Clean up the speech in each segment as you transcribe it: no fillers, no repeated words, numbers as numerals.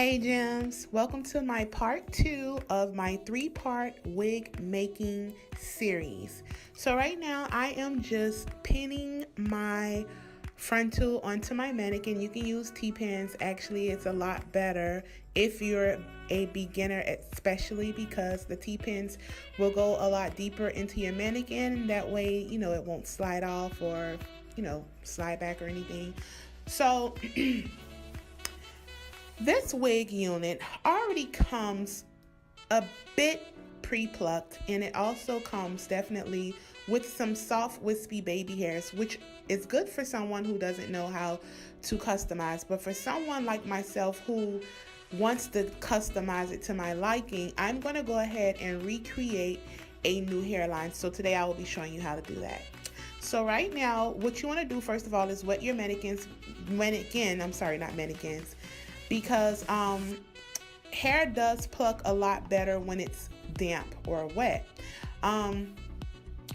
Hey Gems, welcome to my part 2 of my 3-part wig making series. So right now I am just pinning my frontal onto my mannequin. You can use T-pins. Actually, it's a lot better if you're a beginner, especially because the T-pins will go a lot deeper into your mannequin. That way, it won't slide off or, slide back or anything. So this wig unit already comes a bit pre-plucked, and it also comes definitely with some soft wispy baby hairs, which is good for someone who doesn't know how to customize. But for someone like myself who wants to customize it to my liking, I'm going to go ahead and recreate a new hairline. So today I will be showing you how to do that. So right now, what you want to do first of all is wet your mannequins, because hair does pluck a lot better when it's damp or wet.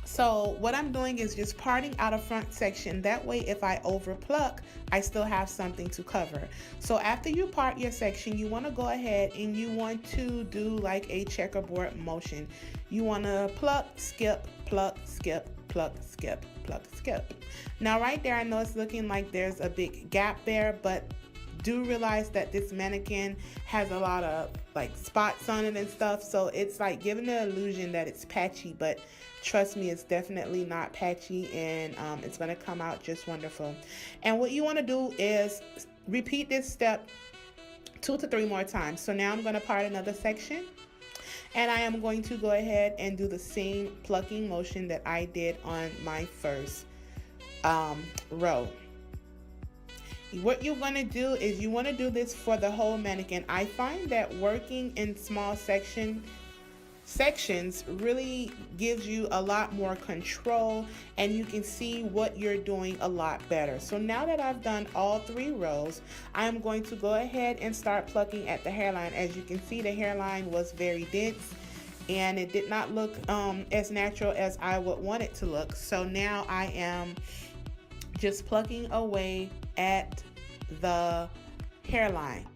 So what I'm doing is just parting out a front section. That way, if I over pluck, I still have something to cover. So after you part your section, you want to go ahead and you want to do like a checkerboard motion. You want to pluck, skip, pluck, skip, pluck, skip, pluck, skip. Now right there, I know it's looking like there's a big gap there, but do realize that this mannequin has a lot of like spots on it and stuff, so it's like giving the illusion that it's patchy, but trust me, it's definitely not patchy, and it's going to come out just wonderful. And what you want to do is repeat this step 2 to 3 more times. So now I'm going to part another section, and I am going to go ahead and do the same plucking motion that I did on my first row. What you're going to do is you want to do this for the whole mannequin. I find that working in small sections really gives you a lot more control, and you can see what you're doing a lot better. So now that I've done all 3 rows, I'm going to go ahead and start plucking at the hairline. As you can see, the hairline was very dense and it did not look as natural as I would want it to look. So now I am just plucking away at the hairline.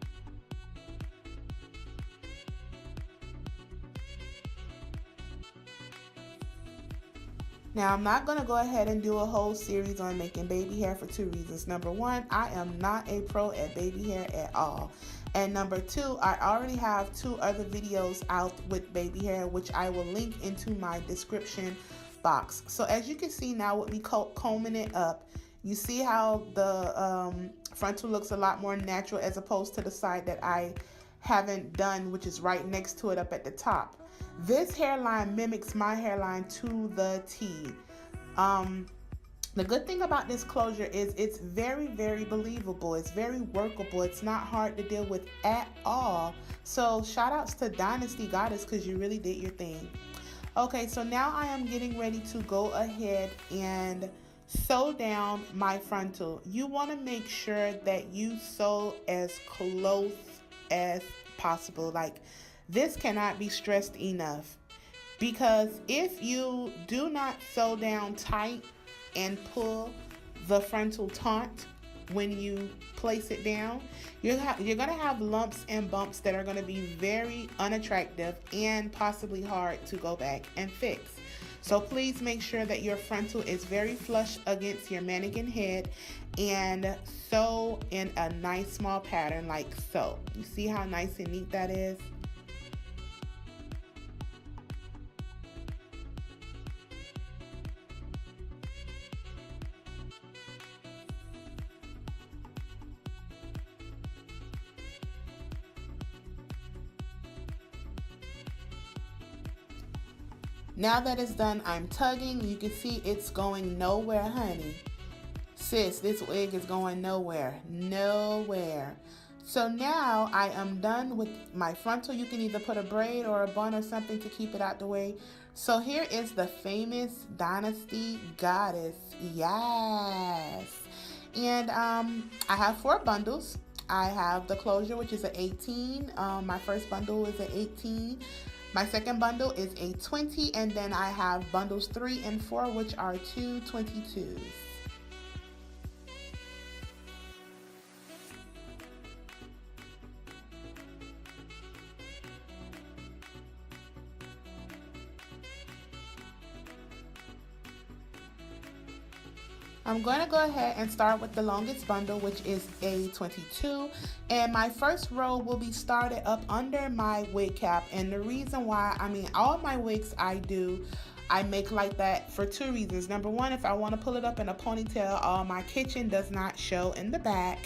Now I'm not going to go ahead and do a whole series on making baby hair for 2 reasons. Number 1, I am not a pro at baby hair at all. And number 2, I already have 2 other videos out with baby hair, which I will link into my description box. So as you can see now with me combing it up, you see how the frontal looks a lot more natural as opposed to the side that I haven't done, which is right next to it up at the top. This hairline mimics my hairline to the T. The good thing about this closure is it's very, very believable. It's very workable. It's not hard to deal with at all. So shout outs to Dynasty Goddess, because you really did your thing. Okay, so now I am getting ready to go ahead and sew down my frontal. You want to make sure that you sew as close as possible. Like, this cannot be stressed enough, because if you do not sew down tight and pull the frontal taut when you place it down, you're going to have lumps and bumps that are going to be very unattractive and possibly hard to go back and fix. So please make sure that your frontal is very flush against your mannequin head, and sew in a nice small pattern like so. You see how nice and neat that is? Now that it's done, I'm tugging. You can see it's going nowhere, honey. Sis, this wig is going nowhere. Nowhere. So now I am done with my frontal. You can either put a braid or a bun or something to keep it out the way. So here is the famous Dynasty Goddess. Yes. And I have 4 bundles. I have the closure, which is an 18. My first bundle is an 18. My second bundle is a 20, and then I have bundles 3 and 4, which are 2 22s. I'm going to go ahead and start with the longest bundle, which is a 22, and my first row will be started up under my wig cap. And the reason why, all my wigs I make like that for two reasons. Number one, if I want to pull it up in a ponytail, my kitchen does not show in the back.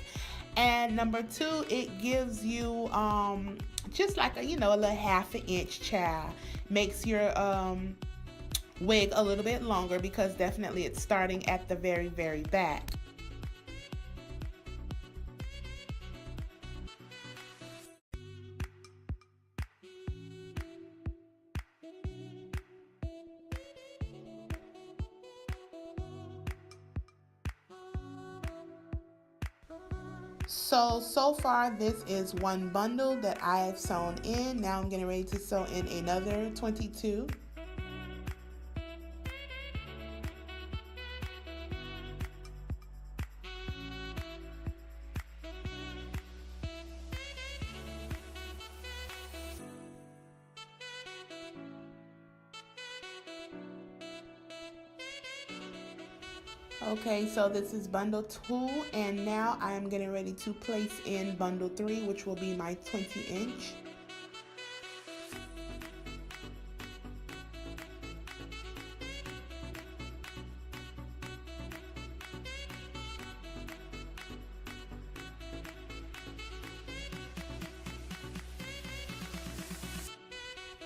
And number two, it gives you just like a little half an inch child. Makes your wig a little bit longer because definitely it's starting at the very, very back. So far this is one bundle that I have sewn in. Now I'm getting ready to sew in another 22. Okay, so this is bundle 2, and now I am getting ready to place in bundle 3, which will be my 20-inch.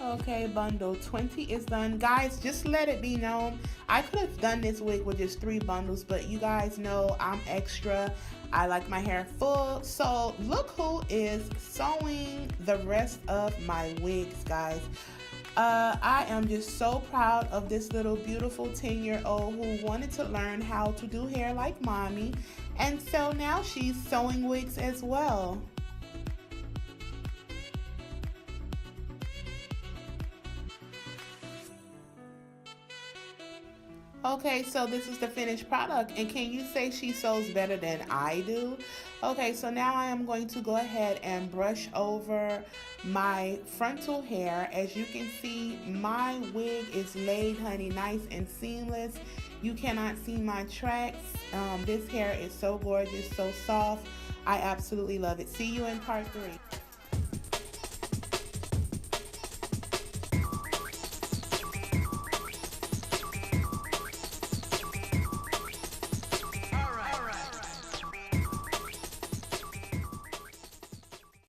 Okay, bundle 20 is done. Guys, just let it be known, I could have done this wig with just 3 bundles, but you guys know I'm extra. I like my hair full. So look who is sewing the rest of my wigs, guys. I am just so proud of this little beautiful 10-year-old who wanted to learn how to do hair like mommy. And so now she's sewing wigs as well. Okay, so this is the finished product, and can you say she sews better than I do? Okay, so now I am going to go ahead and brush over my frontal hair. As you can see, my wig is laid, honey, nice and seamless. You cannot see my tracks. This hair is so gorgeous, so soft. I absolutely love it. See you in part 3.